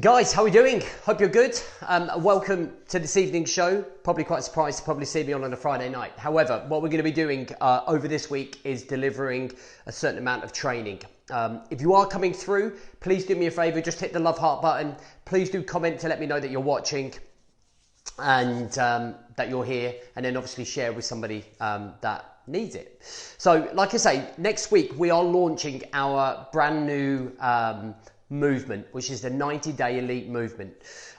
Guys, how are we doing? Hope you're good. Welcome to this evening's show. Probably quite surprised to probably see me on a Friday night. However, what we're going to be doing over this week is delivering a certain amount of training. If you are coming through, please do me a favour, just hit the love heart button. Please do comment to let me know that you're watching and that you're here, and then obviously share with somebody that needs it. So like I say, next week we are launching our brand new movement, which is the 90-day elite movement,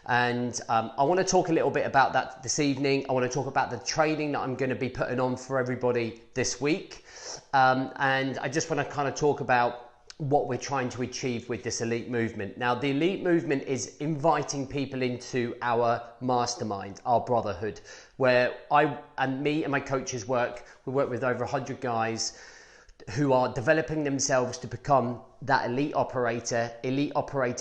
and I want to talk a little bit about that this evening. I want to talk about the training that I'm going to be putting on for everybody this week, and I just want to kind of talk about what we're trying to achieve with this elite movement. Now, the elite movement is inviting people into our mastermind, our brotherhood, where me and my coaches work. We work with over 100 guys who are developing themselves to become that elite operator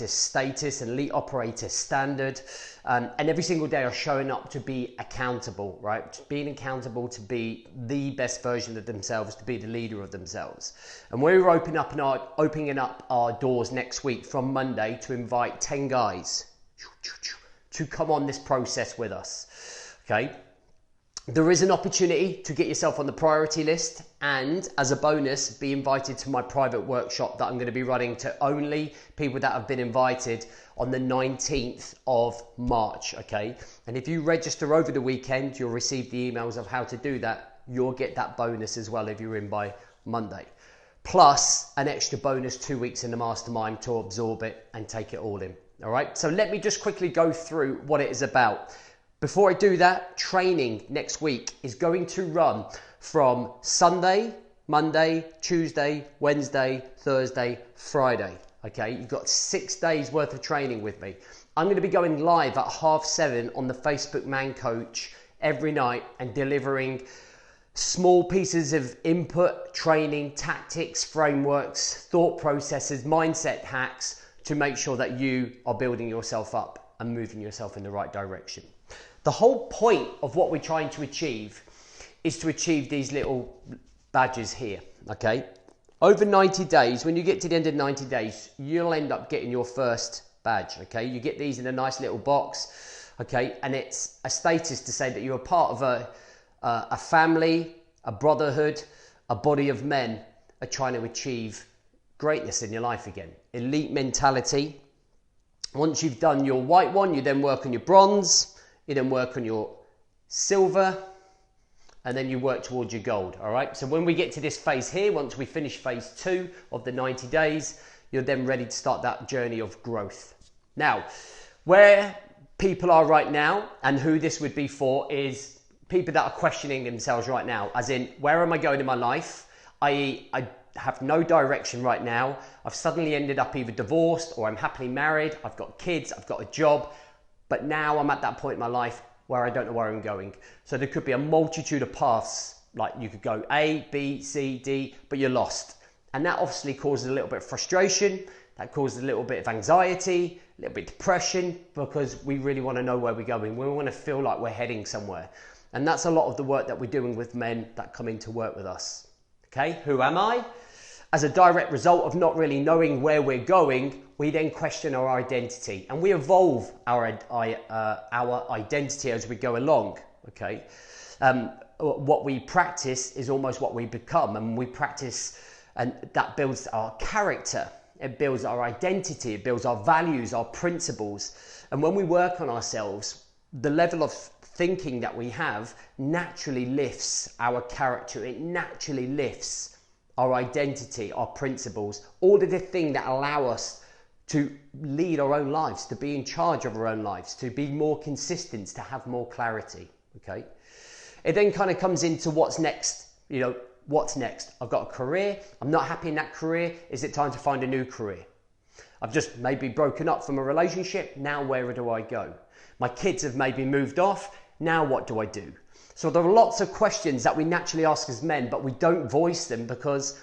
status, and elite operator standard, and every single day are showing up to be accountable, right? Being accountable to be the best version of themselves, to be the leader of themselves. And we're opening up our doors next week from Monday to invite 10 guys to come on this process with us, okay? There is an opportunity to get yourself on the priority list, and as a bonus, be invited to my private workshop that I'm going to be running to only people that have been invited on the 19th of March, okay? And if you register over the weekend, you'll receive the emails of how to do that. You'll get that bonus as well if you're in by Monday. Plus an extra bonus 2 weeks in the mastermind to absorb it and take it all in, all right? So let me just quickly go through what it is about. Before I do that, training next week is going to run from Sunday, Monday, Tuesday, Wednesday, Thursday, Friday. Okay, you've got 6 days worth of training with me. I'm going to be going live at 7:30 on the Facebook Man Coach every night and delivering small pieces of input, training, tactics, frameworks, thought processes, mindset hacks to make sure that you are building yourself up and moving yourself in the right direction. The whole point of what we're trying to achieve is to achieve these little badges here, okay? Over 90 days, when you get to the end of 90 days, you'll end up getting your first badge, okay? You get these in a nice little box, okay? And it's a status to say that you're a part of a family, a brotherhood, a body of men are trying to achieve greatness in your life again. Elite mentality. Once you've done your white one, you then work on your bronze. You then work on your silver, and then you work towards your gold, all right? So when we get to this phase here, once we finish phase 2 of the 90 days, you're then ready to start that journey of growth. Now, where people are right now and who this would be for is people that are questioning themselves right now, as in, where am I going in my life? I have no direction right now. I've suddenly ended up either divorced or I'm happily married. I've got kids, I've got a job. But now I'm at that point in my life where I don't know where I'm going. So there could be a multitude of paths, like you could go A, B, C, D, but you're lost. And that obviously causes a little bit of frustration. That causes a little bit of anxiety, a little bit of depression, because we really want to know where we're going. We want to feel like we're heading somewhere. And that's a lot of the work that we're doing with men that come in to work with us. Okay, who am I? As a direct result of not really knowing where we're going, we then question our identity, and we evolve our identity as we go along, okay? What we practice is almost what we become, and we practice, and that builds our character, it builds our identity, it builds our values, our principles. And when we work on ourselves, the level of thinking that we have naturally lifts our character, it naturally lifts our identity, our principles, all of the things that allow us to lead our own lives, to be in charge of our own lives, to be more consistent, to have more clarity, okay? It then kind of comes into what's next. You know, what's next? I've got a career, I'm not happy in that career, is it time to find a new career? I've just maybe broken up from a relationship, now where do I go? My kids have maybe moved off, now what do I do? So there are lots of questions that we naturally ask as men, but we don't voice them because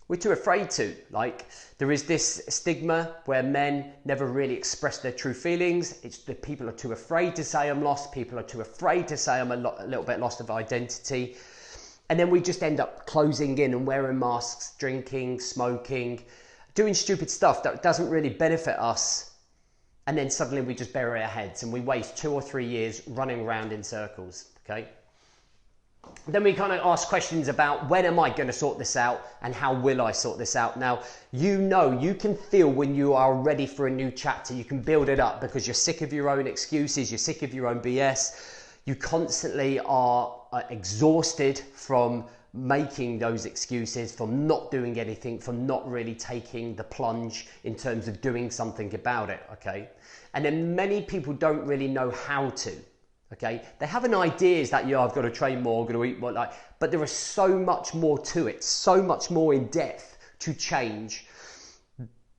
we're too afraid to. Like, there is this stigma where men never really express their true feelings. It's that people are too afraid to say I'm lost. People are too afraid to say I'm a little bit lost of identity. And then we just end up closing in and wearing masks, drinking, smoking, doing stupid stuff that doesn't really benefit us and then suddenly we just bury our heads and we waste 2 or 3 years running around in circles, okay? Then we kind of ask questions about when am I going to sort this out and how will I sort this out? Now, you can feel when you are ready for a new chapter. You can build it up because you're sick of your own excuses. You're sick of your own BS. You constantly are exhausted from making those excuses, from not doing anything, from not really taking the plunge in terms of doing something about it, okay? And then many people don't really know how to. Okay, they have an idea is that, yeah, I've got to train more, I've got to eat more, but there is so much more to it, so much more in depth to change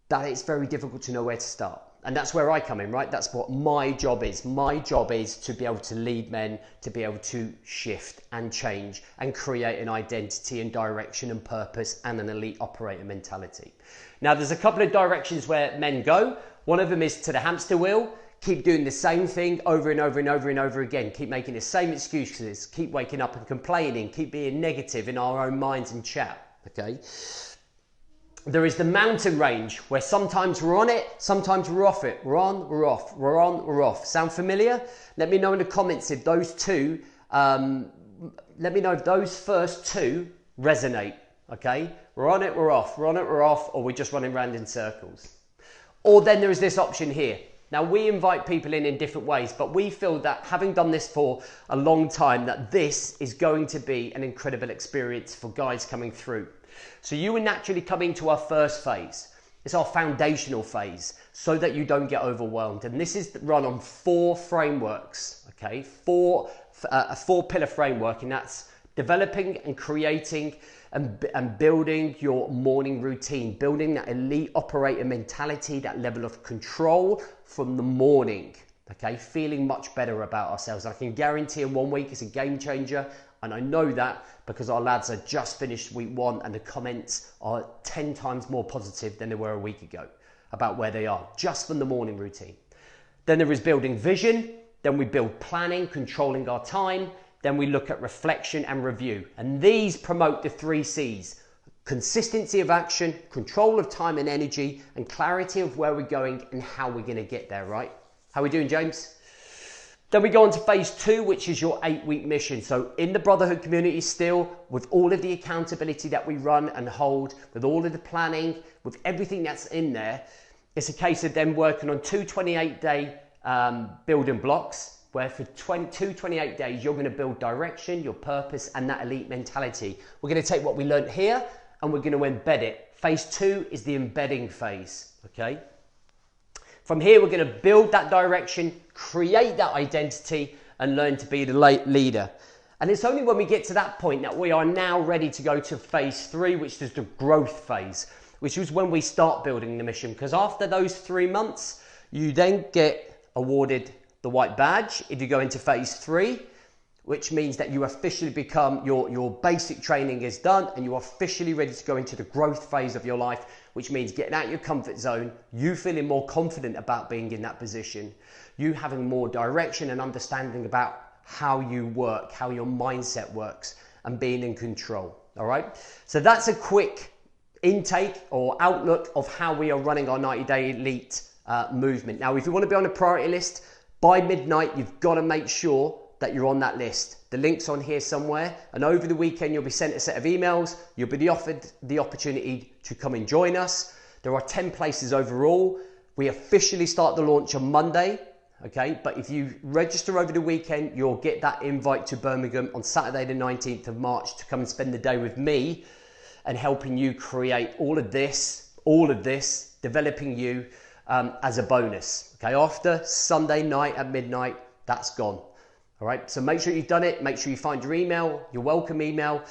that it's very difficult to know where to start. And that's where I come in, right? That's what my job is. My job is to be able to lead men, to be able to shift and change and create an identity and direction and purpose and an elite operator mentality. Now, there's a couple of directions where men go. One of them is to the hamster wheel. Keep doing the same thing over and over and over and over again. Keep making the same excuses. Keep waking up and complaining. Keep being negative in our own minds and chat, okay? There is the mountain range where sometimes we're on it, sometimes we're off it. We're on, we're off, we're on, we're off. Sound familiar? Let me know in the comments if those two, let me know if those first two resonate, okay? We're on it, we're off, we're on it, we're off, or we're just running around in circles. Or then there is this option here. Now, we invite people in different ways, but we feel that having done this for a long time, that this is going to be an incredible experience for guys coming through. So you will naturally come into our first phase. It's our foundational phase so that you don't get overwhelmed. And this is run on 4 frameworks, okay? A 4-pillar framework, and that's developing and creating and building your morning routine, building that elite operator mentality, that level of control from the morning, okay? Feeling much better about ourselves. I can guarantee in 1 week it's a game changer, and I know that because our lads are just finished week 1 and the comments are 10 times more positive than they were a week ago about where they are, just from the morning routine. Then there is building vision, then we build planning, controlling our time, then we look at reflection and review. And these promote the 3 C's: consistency of action, control of time and energy, and clarity of where we're going and how we're going to get there, right? How are we doing, James? Then we go on to phase 2, which is your 8-week mission. So in the brotherhood community still, with all of the accountability that we run and hold, with all of the planning, with everything that's in there, it's a case of them working on 2 28-day building blocks, where for 28 days, you're going to build direction, your purpose, and that elite mentality. We're going to take what we learned here and we're going to embed it. Phase 2 is the embedding phase, okay? From here, we're going to build that direction, create that identity, and learn to be the leader. And it's only when we get to that point that we are now ready to go to phase 3, which is the growth phase, which is when we start building the mission. Because after those 3 months, you then get awarded the white badge if you go into phase 3, which means that you officially become, your basic training is done and you're officially ready to go into the growth phase of your life, which means getting out of your comfort zone, you feeling more confident about being in that position, you having more direction and understanding about how you work, how your mindset works, and being in control, all right? So that's a quick intake or outlook of how we are running our 90-day elite movement. Now, if you want to be on a priority list, by midnight, you've got to make sure that you're on that list. The link's on here somewhere, and over the weekend, you'll be sent a set of emails. You'll be offered the opportunity to come and join us. There are 10 places overall. We officially start the launch on Monday, okay? But if you register over the weekend, you'll get that invite to Birmingham on Saturday, the 19th of March to come and spend the day with me and helping you create all of this, developing you as a bonus, okay? After Sunday night at midnight, that's gone, all right? So make sure you've done it. Make sure you find your email, your welcome email,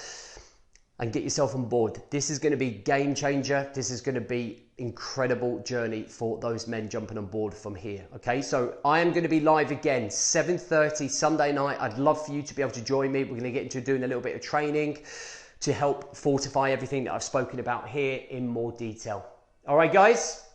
and get yourself on board. This is going to be game changer. This is going to be incredible journey for those men jumping on board from here, okay? So I am going to be live again, 7:30 Sunday night. I'd love for you to be able to join me. We're going to get into doing a little bit of training to help fortify everything that I've spoken about here in more detail. All right, guys?